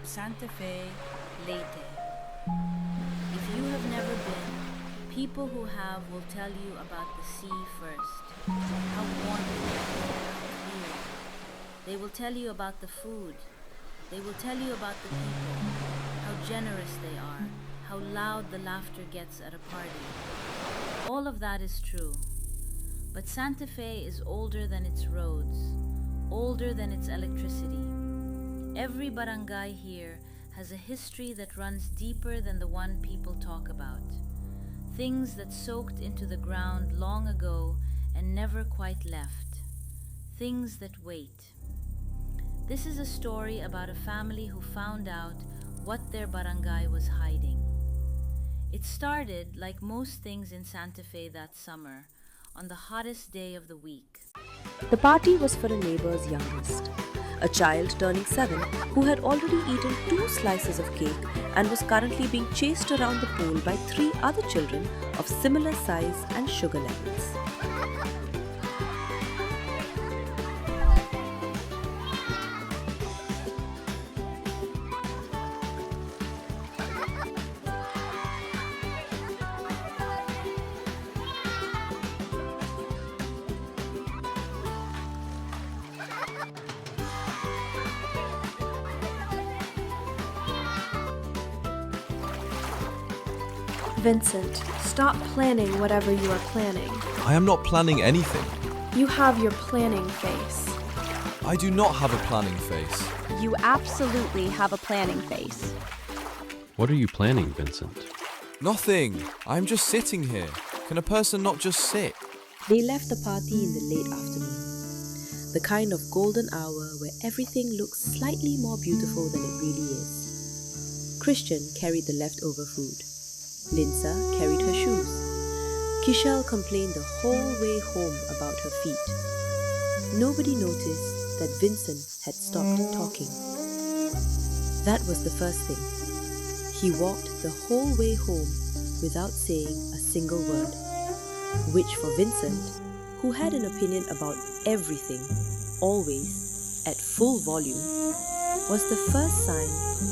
Santa Fe, Leyte. If you have never been, people who have will tell you about the sea first, how warm it is, how clear. They will tell you about the food. They will tell you about the people, how generous they are, how loud the laughter gets at a party. All of that is true. But Santa Fe is older than its roads, older than its electricity. Every barangay here has a history that runs deeper than the one people talk about. Things that soaked into the ground long ago and never quite left. Things that wait. This is a story about a family who found out what their barangay was hiding. It started, like most things in Santa Fe that summer, on the hottest day of the week. The party was for a neighbor's youngest, a child turning 7 who had already eaten 2 slices of cake and was currently being chased around the pole by 3 other children of similar size and sugar levels. Vincent, stop planning whatever you are planning. I am not planning anything. You have your planning face. I do not have a planning face. You absolutely have a planning face. What are you planning, Vincent? Nothing. I'm just sitting here. Can a person not just sit? They left the party in the late afternoon, the kind of golden hour where everything looks slightly more beautiful than it really is. Christian carried the leftover food. Linsa carried her shoes. Kishel complained the whole way home about her feet. Nobody noticed that Vincent had stopped talking. That was the first thing. He walked the whole way home without saying a single word, which for Vincent, who had an opinion about everything, always, at full volume, was the first sign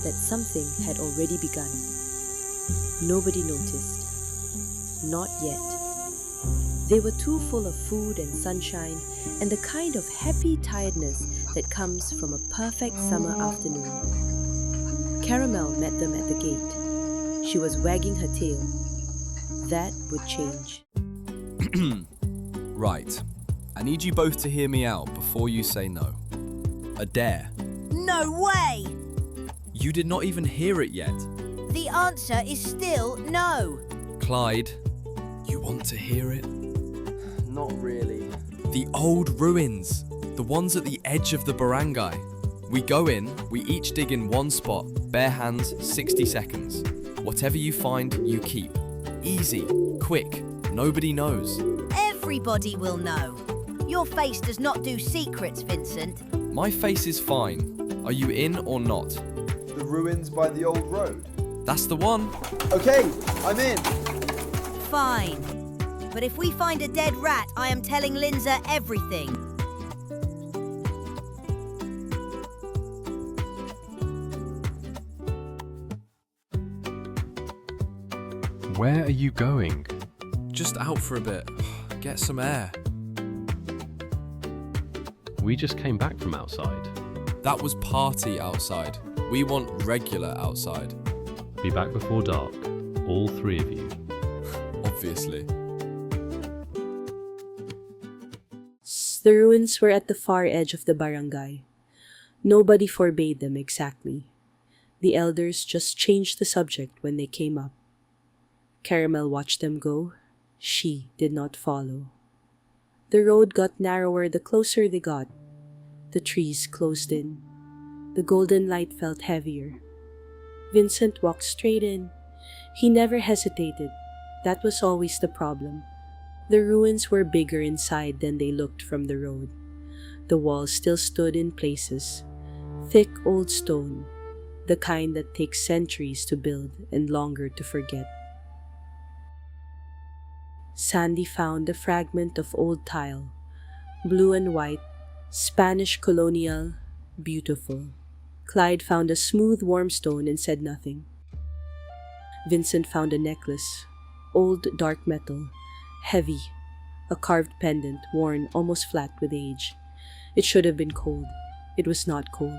that something had already begun. Nobody noticed. Not yet. They were too full of food and sunshine and the kind of happy tiredness that comes from a perfect summer afternoon. Caramel met them at the gate. She was wagging her tail. That would change. Right. I need you both to hear me out before you say no. A dare. No way! You did not even hear it yet. The answer is still no. Clyde, you want to hear it? Not really. The old ruins. The ones at the edge of the barangay. We go in, we each dig in one spot, bare hands, 60 seconds. Whatever you find, you keep. Easy, quick, nobody knows. Everybody will know. Your face does not do secrets, Vincent. My face is fine. Are you in or not? The ruins by the old road. That's the one. Okay, I'm in. Fine. But if we find a dead rat, I am telling Linza everything. Where are you going? Just out for a bit. Get some air. We just came back from outside. That was party outside. We want regular outside. Be back before dark, all 3 of you. Obviously. The ruins were at the far edge of the barangay. Nobody forbade them exactly. The elders just changed the subject when they came up. Caramel watched them go. She did not follow. The road got narrower the closer they got. The trees closed in. The golden light felt heavier. Vincent walked straight in. He never hesitated. That was always the problem. The ruins were bigger inside than they looked from the road. The walls still stood in places. Thick old stone, the kind that takes centuries to build and longer to forget. Sandy found a fragment of old tile, blue and white, Spanish colonial, beautiful, Clyde found a smooth, warm stone and said nothing. Vincent found a necklace, old dark metal, heavy, a carved pendant worn almost flat with age. It should have been cold. It was not cold.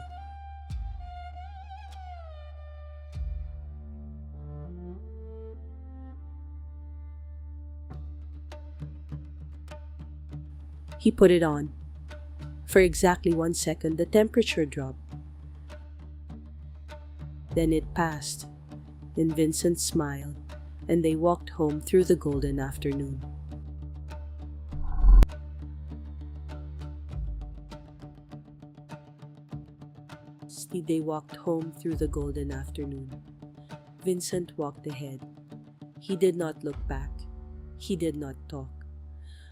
He put it on. For exactly 1 second, the temperature dropped. Then it passed. Then Vincent smiled, and they walked home through the golden afternoon. They walked home through the golden afternoon. Vincent walked ahead. He did not look back. He did not talk.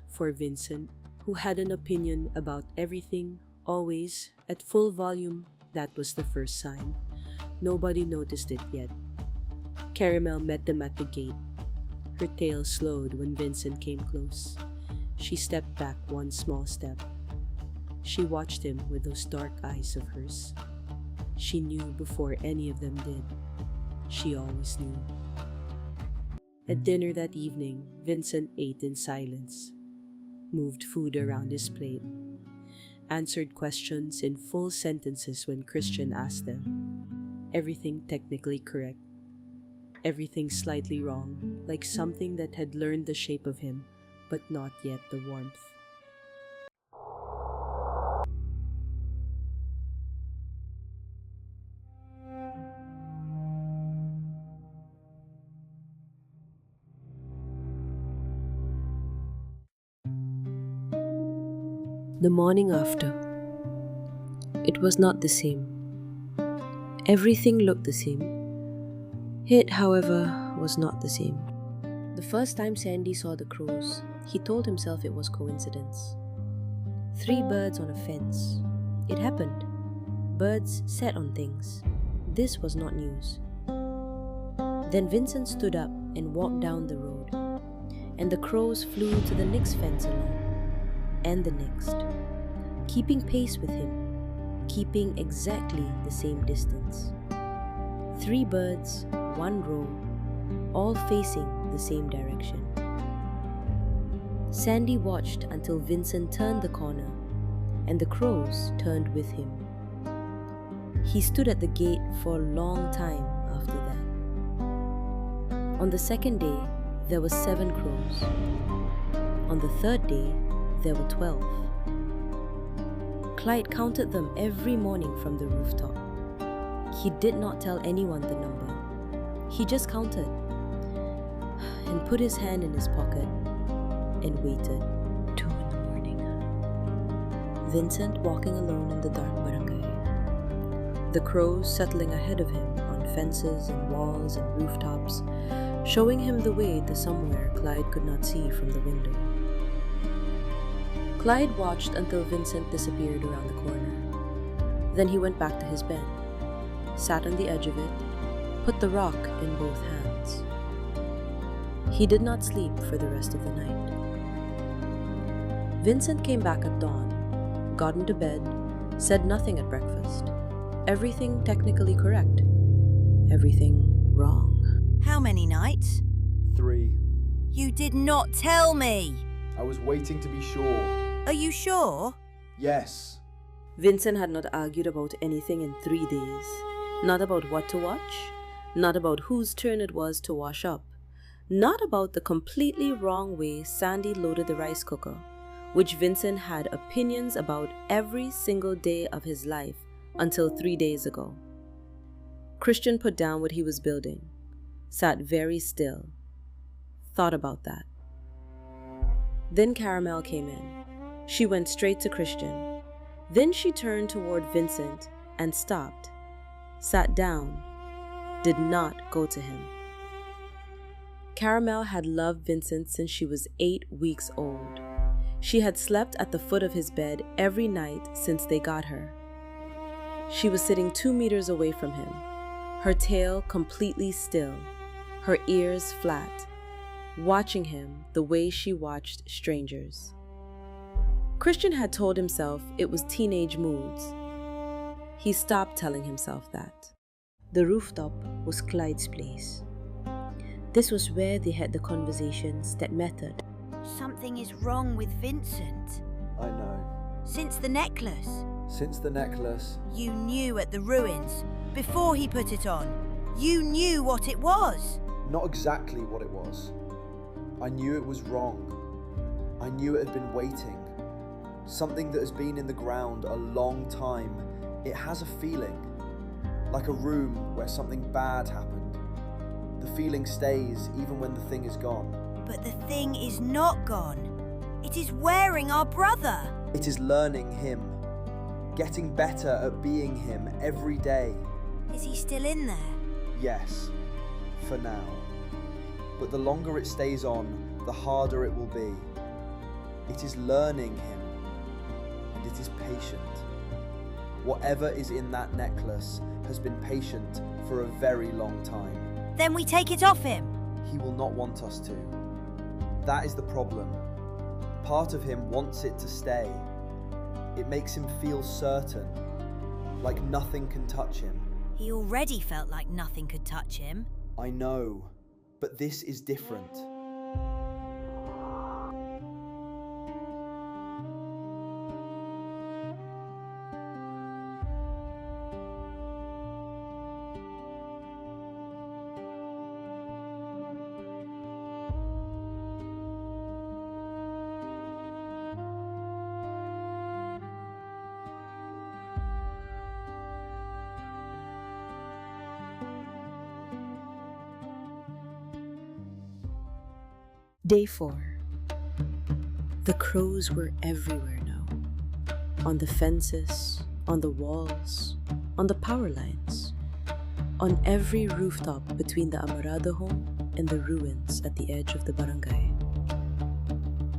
For Vincent, who had an opinion about everything, always, at full volume, that was the first sign. Nobody noticed it yet. Caramel met them at the gate. Her tail slowed when Vincent came close. She stepped back 1 small step. She watched him with those dark eyes of hers. She knew before any of them did. She always knew. At dinner that evening, Vincent ate in silence, moved food around his plate, answered questions in full sentences when Christian asked them. Everything technically correct, everything slightly wrong, like something that had learned the shape of him, but not yet the warmth. The morning after, it was not the same. Everything looked the same. It, however, was not the same. The first time Sandy saw the crows, he told himself it was coincidence. 3 birds on a fence. It happened. Birds sat on things. This was not news. Then Vincent stood up and walked down the road, and the crows flew to the next fence along, and the next, keeping pace with him, keeping exactly the same distance. 3 birds, 1 row, all facing the same direction. Sandy watched until Vincent turned the corner, and the crows turned with him. He stood at the gate for a long time after that. On the second day, there were 7 crows. On the third day, there were 12. Clyde counted them every morning from the rooftop. He did not tell anyone the number. He just counted and put his hand in his pocket and waited. 2 in the morning. Vincent walking alone in the dark barangay. The crows settling ahead of him on fences and walls and rooftops, showing him the way to somewhere Clyde could not see from the window. Clyde watched until Vincent disappeared around the corner. Then he went back to his bed, sat on the edge of it, put the rock in both hands. He did not sleep for the rest of the night. Vincent came back at dawn, got into bed, said nothing at breakfast. Everything technically correct. Everything wrong. How many nights? 3. You did not tell me! I was waiting to be sure. Are you sure? Yes. Vincent had not argued about anything in 3 days. Not about what to watch, not about whose turn it was to wash up, not about the completely wrong way Sandy loaded the rice cooker, which Vincent had opinions about every single day of his life until 3 days ago. Christian put down what he was building, sat very still, thought about that. Then Caramel came in. She went straight to Christian. Then she turned toward Vincent and stopped, sat down, did not go to him. Caramel had loved Vincent since she was 8 weeks old. She had slept at the foot of his bed every night since they got her. She was sitting 2 meters away from him, her tail completely still, her ears flat, watching him the way she watched strangers. Christian had told himself it was teenage moods. He stopped telling himself that. The rooftop was Clyde's place. This was where they had the conversations that mattered. Something is wrong with Vincent. I know. Since the necklace. Since the necklace, You knew at the ruins, before he put it on. You knew what it was. not exactly what it was. I knew it was wrong. I knew it had been waiting. Something that has been in the ground a long time. It has a feeling. Like a room where something bad happened. The feeling stays even when the thing is gone. But the thing is not gone. It is wearing our brother. It is learning him. Getting better at being him every day. Is he still in there? Yes, for now. But the longer it stays on, the harder it will be. It is learning him, and it is patient. Whatever is in that necklace has been patient for a very long time. Then we take it off him. He will not want us to. That is the problem. Part of him wants it to stay. It makes him feel certain, like nothing can touch him. He already felt like nothing could touch him. I know, but this is different. Day 4. The crows were everywhere now. On the fences, on the walls, on the power lines. On every rooftop between the Amarado home and the ruins at the edge of the barangay.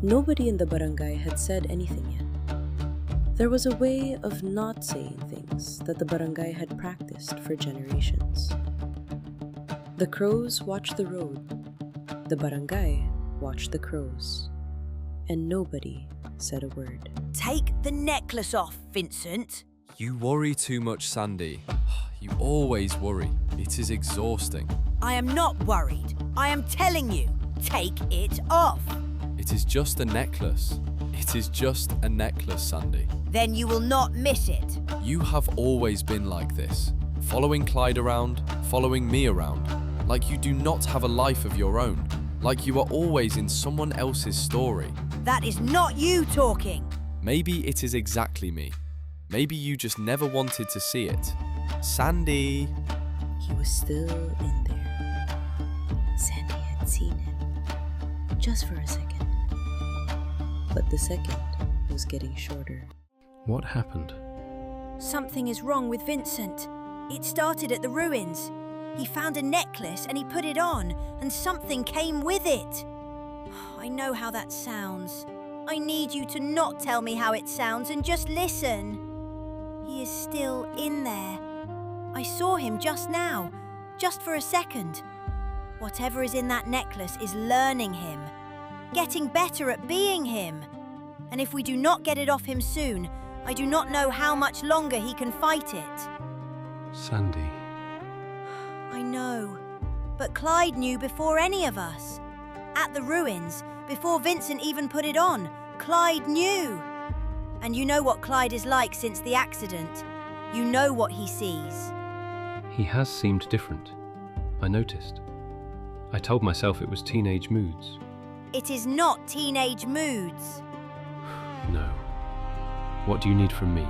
Nobody in the barangay had said anything yet. There was a way of not saying things that the barangay had practiced for generations. The crows watched the road. The barangay watched the crows, and nobody said a word. Take the necklace off, Vincent. You worry too much, Sandy. You always worry. It is exhausting. I am not worried. I am telling you, take it off. It is just a necklace. It is just a necklace, Sandy. Then you will not miss it. You have always been like this. Following Clyde around, following me around. Like you do not have a life of your own. Like you are always in someone else's story. That is not you talking. Maybe it is exactly me. Maybe you just never wanted to see it. Sandy! He was still in there. Sandy had seen him, just for a second. But the second was getting shorter. What happened? Something is wrong with Vincent. It started at the ruins. He found a necklace and he put it on, and something came with it. I know how that sounds. I need you to not tell me how it sounds and just listen. He is still in there. I saw him just now, just for a second. Whatever is in that necklace is learning him, getting better at being him. And if we do not get it off him soon, I do not know how much longer he can fight it. Sandy. I know, but Clyde knew before any of us. At the ruins, before Vincent even put it on, Clyde knew. And you know what Clyde is like since the accident. You know what he sees. He has seemed different. I noticed. I told myself it was teenage moods. It is not teenage moods. No. What do you need from me?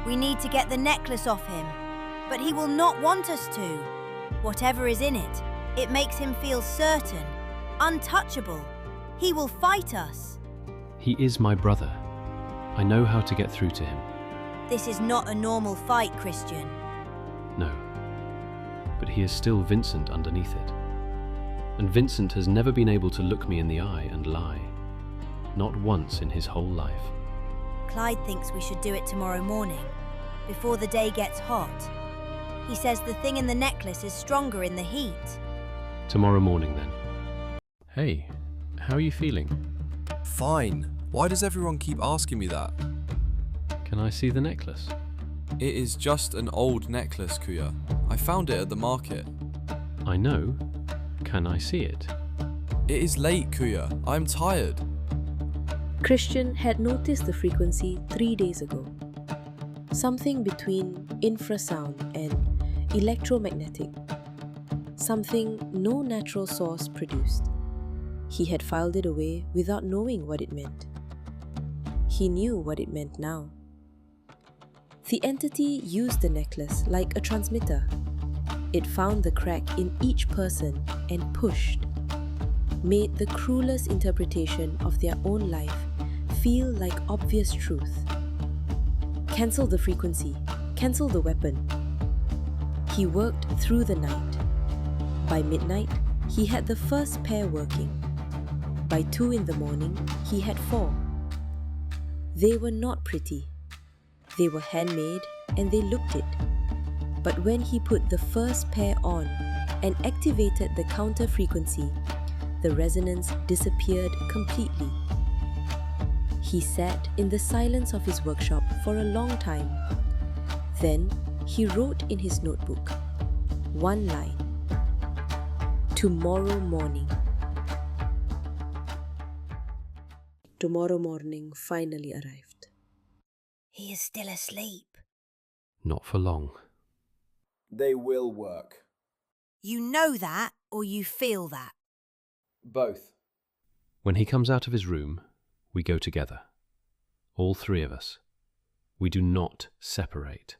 We need to get the necklace off him, but he will not want us to. Whatever is in it, it makes him feel certain, untouchable. He will fight us. He is my brother. I know how to get through to him. This is not a normal fight, Christian. No. But he is still Vincent underneath it. And Vincent has never been able to look me in the eye and lie. Not once in his whole life. Clyde thinks we should do it tomorrow morning, before the day gets hot. He says the thing in the necklace is stronger in the heat. Tomorrow morning, then. Hey, how are you feeling? Fine. Why does everyone keep asking me that? Can I see the necklace? It is just an old necklace, Kuya. I found it at the market. I know. Can I see it? It is late, Kuya. I'm tired. Christian had noticed the frequency 3 days ago. Something between infrasound and electromagnetic. Something no natural source produced. He had filed it away without knowing what it meant. He knew what it meant now. The entity used the necklace like a transmitter. It found the crack in each person and pushed, made the cruelest interpretation of their own life feel like obvious truth. Cancel the frequency, cancel the weapon. He worked through the night. By midnight, he had the first pair working. By 2 in the morning, he had 4. They were not pretty. They were handmade and they looked it. But when he put the first pair on and activated the counter frequency, the resonance disappeared completely. He sat in the silence of his workshop for a long time. Then he wrote in his notebook, 1 line. Tomorrow morning. Tomorrow morning finally arrived. He is still asleep. Not for long. They will work. You know that, or you feel that? Both. When he comes out of his room, we go together. All 3 of us. We do not separate.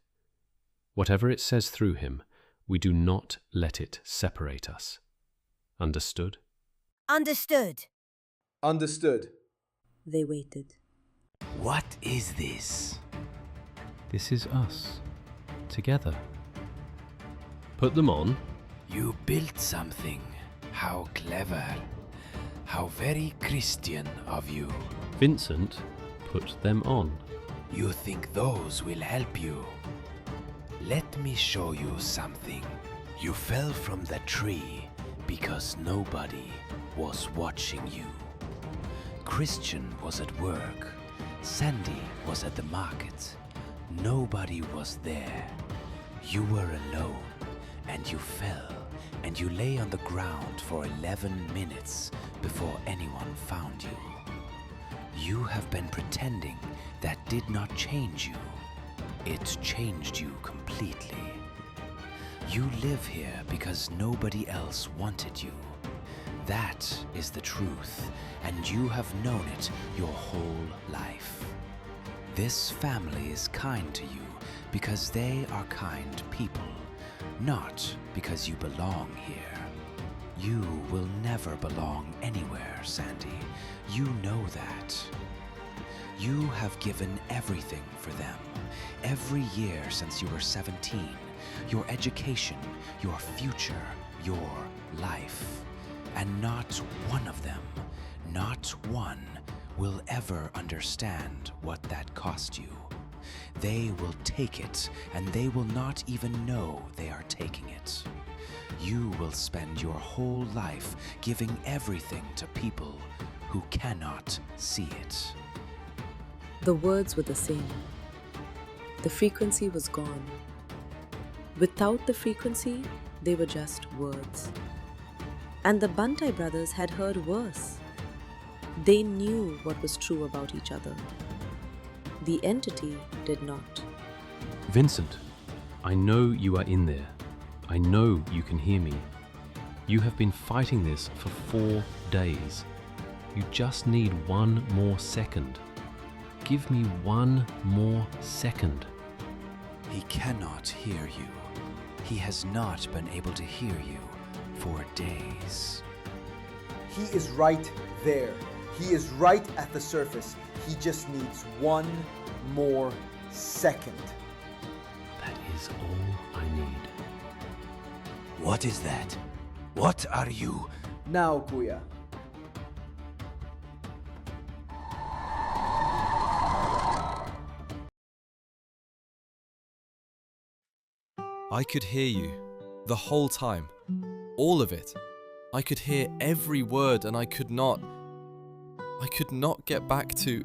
Whatever it says through him, we do not let it separate us. Understood? Understood. Understood. They waited. What is this? This is us. Together. Put them on. You built something. How clever. How very Christian of you. Vincent put them on. You think those will help you? Let me show you something. You fell from the tree because nobody was watching you. Christian was at work. Sandy was at the market. Nobody was there. You were alone, and you fell, and you lay on the ground for 11 minutes before anyone found you. You have been pretending that did not change you. It changed you completely. You live here because nobody else wanted you. That is the truth, and you have known it your whole life. This family is kind to you because they are kind people, not because you belong here. You will never belong anywhere, Sandy. You know that. You have given everything for them, every year since you were 17, your education, your future, your life. And not one of them, not one, will ever understand what that cost you. They will take it, and they will not even know they are taking it. You will spend your whole life giving everything to people who cannot see it. The words were the same. The frequency was gone. Without the frequency, they were just words. And the Bantay brothers had heard worse. They knew what was true about each other. The entity did not. Vincent, I know you are in there. I know you can hear me. You have been fighting this for 4 days. You just need 1 more second. Give me 1 more second. He cannot hear you. He has not been able to hear you for days. He is right there. He is right at the surface. He just needs 1 more second. That is all I need. What is that? What are you? Now, Kuya. I could hear you the whole time. All of it. I could hear every word and I could not get back to...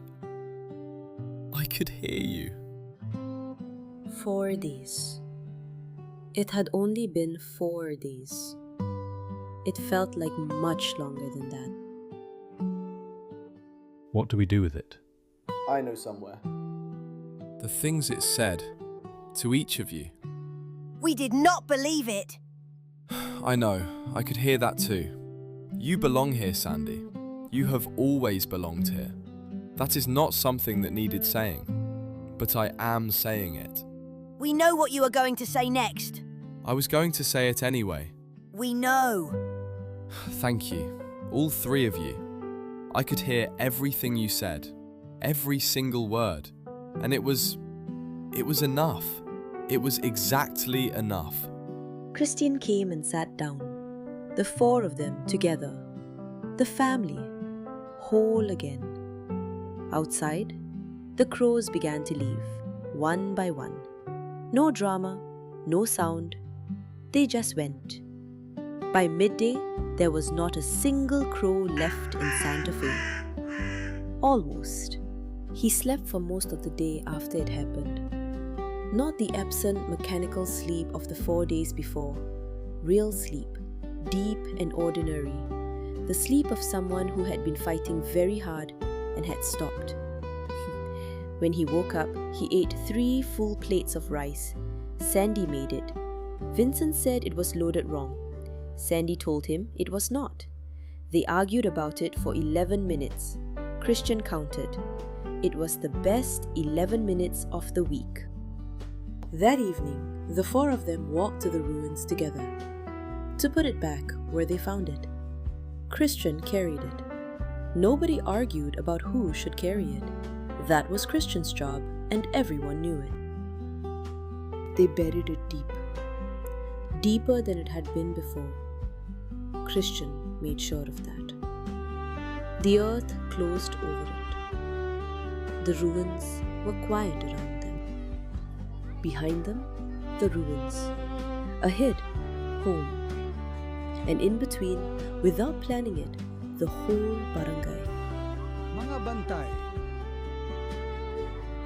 I could hear you. 4 days. It had only been 4 days. It felt like much longer than that. What do we do with it? I know somewhere. The things it said to each of you. We did not believe it. I know, I could hear that too. You belong here, Sandy. You have always belonged here. That is not something that needed saying, but I am saying it. We know what you are going to say next. I was going to say it anyway. We know. Thank you, all 3 of you. I could hear everything you said, every single word, and it was enough. It was exactly enough. Christian came and sat down. The 4 of them together. The family, whole again. Outside, the crows began to leave, one by one. No drama, no sound. They just went. By midday, there was not a single crow left in Santa Fe. Almost. He slept for most of the day after it happened. Not the absent mechanical sleep of the 4 days before. Real sleep, deep and ordinary. The sleep of someone who had been fighting very hard and had stopped. When he woke up, he ate 3 full plates of rice. Sandy made it. Vincent said it was loaded wrong. Sandy told him it was not. They argued about it for 11 minutes. Christian counted. It was the best 11 minutes of the week. That evening, the 4 of them walked to the ruins together, to put it back where they found it. Christian carried it. Nobody argued about who should carry it. That was Christian's job, and everyone knew it. They buried it deep, deeper than it had been before. Christian made sure of that. The earth closed over it. The ruins were quiet around them. Behind them, the ruins. Ahead, home. And in between, without planning it, the whole barangay. Mga Bantay.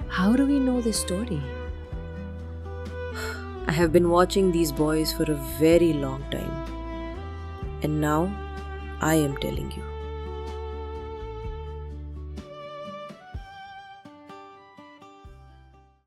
How do we know this story? I have been watching these boys for a very long time. And now, I am telling you.